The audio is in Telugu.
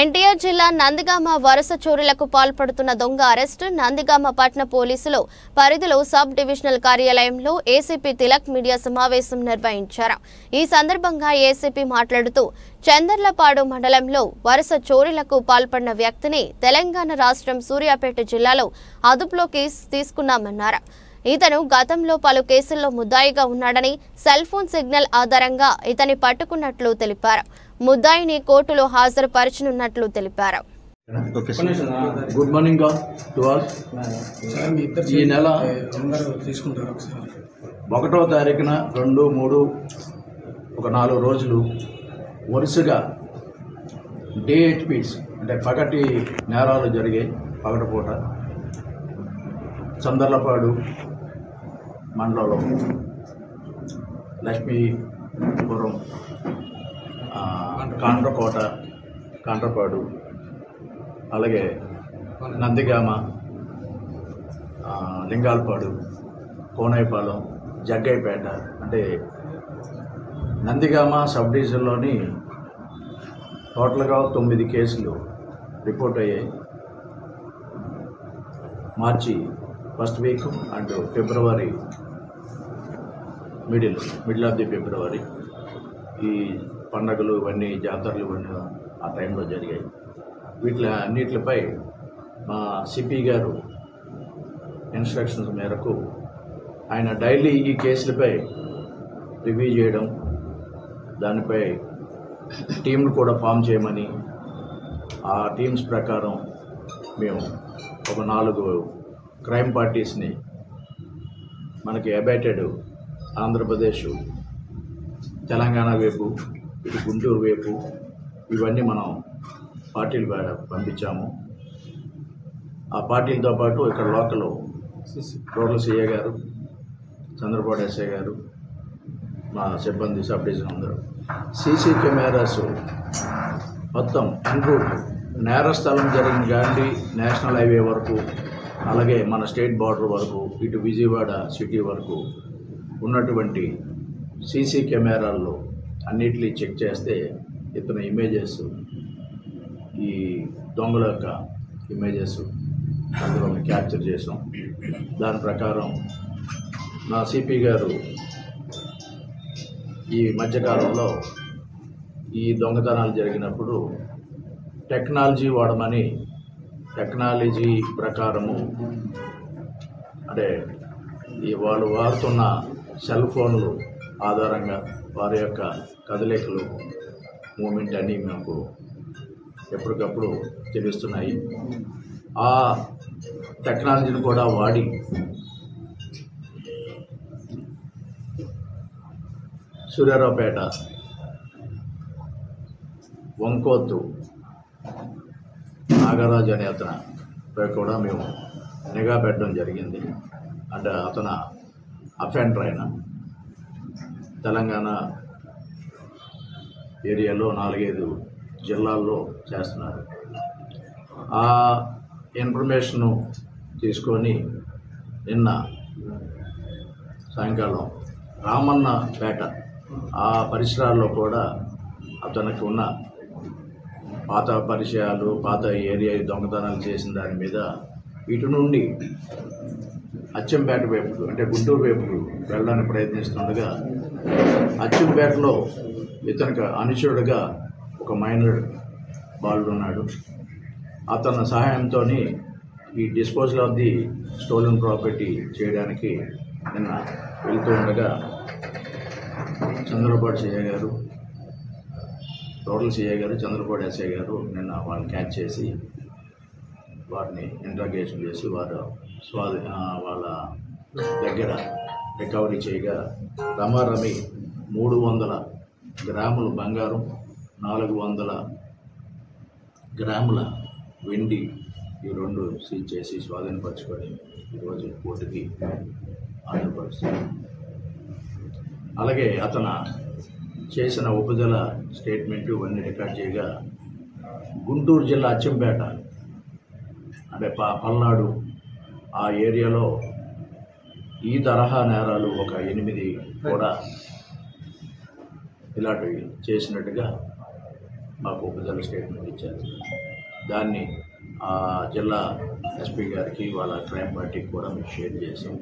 ఎన్టీఆర్ జిల్లా నందిగామ వరుస చోరీలకు పాల్పడుతున్న దొంగ అరెస్ట్. నందిగామ పట్టణ పోలీసులు పరిధిలో సబ్ డివిజనల్ కార్యాలయంలో ఏసీపీ తిలక్ మీడియా సమావేశం నిర్వహించారు. ఈ సందర్భంగా ఏసీపీ మాట్లాడుతూ చందర్లపాడు మండలంలో వరుస చోరీలకు పాల్పడిన వ్యక్తిని తెలంగాణ రాష్ట్రం సూర్యాపేట జిల్లాలో అదుపులోకి తీసుకున్నామన్నారు. ఇతను గతంలో పలు కేసుల్లో ముద్దాయిగా ఉన్నాడని సెల్ ఫోన్ సిగ్నల్ ఆధారంగా ఇతని పట్టుకున్నట్లు తెలిపారు. ముద్దాయిని కోర్టులో హాజరుపరచనున్నట్లు తెలిపారు. Good morning to all. ఈ నెల 1వ తారీఖున 2, 3 ఒక 4 రోజులు వరుసగా DHPs అంటే పగటి నేరాలు జరిగాయి. పగటిపూట చందర్లపాడు మండలంలో లక్ష్మీపురం, కాండ్రకోట, కాండ్రపాడు, అలాగే నందిగామ, లింగాలపాడు, కోనైపాలెం, జగ్గైపేట అంటే నందిగామ సబ్ డివిజన్లోని టోటల్గా 9 కేసులు రిపోర్ట్ అయ్యాయి. March first week and February middle of the February ఈ పండగలు ఇవన్నీ జాతరలు ఇవన్నీ ఆ టైంలో జరిగాయి. అన్నిటిపై మా సిపి గారు ఇన్స్ట్రక్షన్స్ మేరకు ఆయన డైలీ ఈ కేసులపై రివ్యూ చేయడం, దానిపై టీంలు కూడా ఫామ్ చేయమని, ఆ టీమ్స్ ప్రకారం మేము ఒక 4 క్రైమ్ పార్టీస్ని మనకి అబైటెడ్ ఆంధ్రప్రదేశ్, తెలంగాణ వైపు, ఇటు గుంటూరు వైపు ఇవన్నీ మనం పార్టీలు పంపించాము. ఆ పార్టీలతో పాటు ఇక్కడ లోకల్ రూరల్ సిఐ గారు, చంద్రపాడు ఎస్ఐ గారు, మా సిబ్బంది సబ్ డివిజన్ అందరూ సీసీ కెమెరాస్ మొత్తం ఎన్రూట్ నేరస్థలం జరిగిన గాంధీ నేషనల్ హైవే వరకు, అలాగే మన స్టేట్ బార్డర్ వరకు, ఇటు విజయవాడ సిటీ వరకు ఉన్నటువంటి సీసీ కెమెరాల్లో అన్నిటినీ చెక్ చేస్తే ఇతని ఇమేజెస్, ఈ దొంగల యొక్క ఇమేజెస్ అందులో క్యాప్చర్ చేసాం. దాని ప్రకారం నా సిపి గారు ఈ మధ్యకాలంలో ఈ దొంగతనాలు జరిగినప్పుడు టెక్నాలజీ వాడమని, టెక్నాలజీ ప్రకారము అంటే వాళ్ళు వాడుతున్న సెల్ ఫోన్లు ఆధారంగా వారి యొక్క కదలికలు, మూమెంట్ అన్నీ మాకు ఎప్పటికప్పుడు తెలుస్తున్నాయి. ఆ టెక్నాలజీని కూడా వాడి సూర్యారావుపేట, వంకోత్తు నాగరాజు అనే అతనిపై కూడా మేము నిఘా పెట్టడం జరిగింది. అంటే అతను అఫెండర్ అయిన తెలంగాణ ఏరియాలో 4-5 జిల్లాల్లో చేస్తున్నారు. ఆ ఇన్ఫర్మేషను తీసుకొని నిన్న సాయంకాలం రామన్నపేట ఆ పరిసరాల్లో కూడా అతనికి ఉన్న పాత పరిచయాలు, పాత ఏరియా దొంగతనాలు చేసిన దాని మీద ఇటు నుండి అచ్చంపేట వైపుకు అంటే గుంటూరు వైపుకు వెళ్ళడానికి ప్రయత్నిస్తుండగా అచ్చంపేటలో ఇతనికి అనుచరుడుగా ఒక మైనర్ బాలుడు ఉన్నాడు. అతని సహాయంతో ఈ disposal of the stolen property చేయడానికి నిన్న వెళ్తూ ఉండగా చంద్రపాడు సిఐ గారు, రూరల్ సిఐ గారు, చంద్రపాడు ఎస్ఐ గారు నిన్న వాళ్ళని క్యాచ్ చేసి వారిని ఇంట్రాగేషన్ చేసి వాళ్ళ దగ్గర రికవరీ చేయగా రమారమి 300 గ్రాముల బంగారం, 400 గ్రాముల వెండి ఈ 2 సీజ్ చేసి స్వాధీనపరచుకొని ఈరోజు కోర్టుకి హాజరుపరుస్తుంది. అలాగే అతను చేసిన ఉపజల స్టేట్మెంటు ఇవన్నీ రికార్డ్ చేయగా గుంటూరు జిల్లా అచ్చంపేట అంటే పల్నాడు ఆ ఏరియాలో ఈ తరహా నేరాలు ఒక 8 కూడా ఇలాంటివి చేసినట్టుగా మాకు ప్రజలు స్టేట్మెంట్ ఇచ్చారు. దాన్ని జిల్లా ఎస్పీ గారికి వాళ్ళ క్రైమ్ పార్టీకి కూడా మేము షేర్ చేసాం.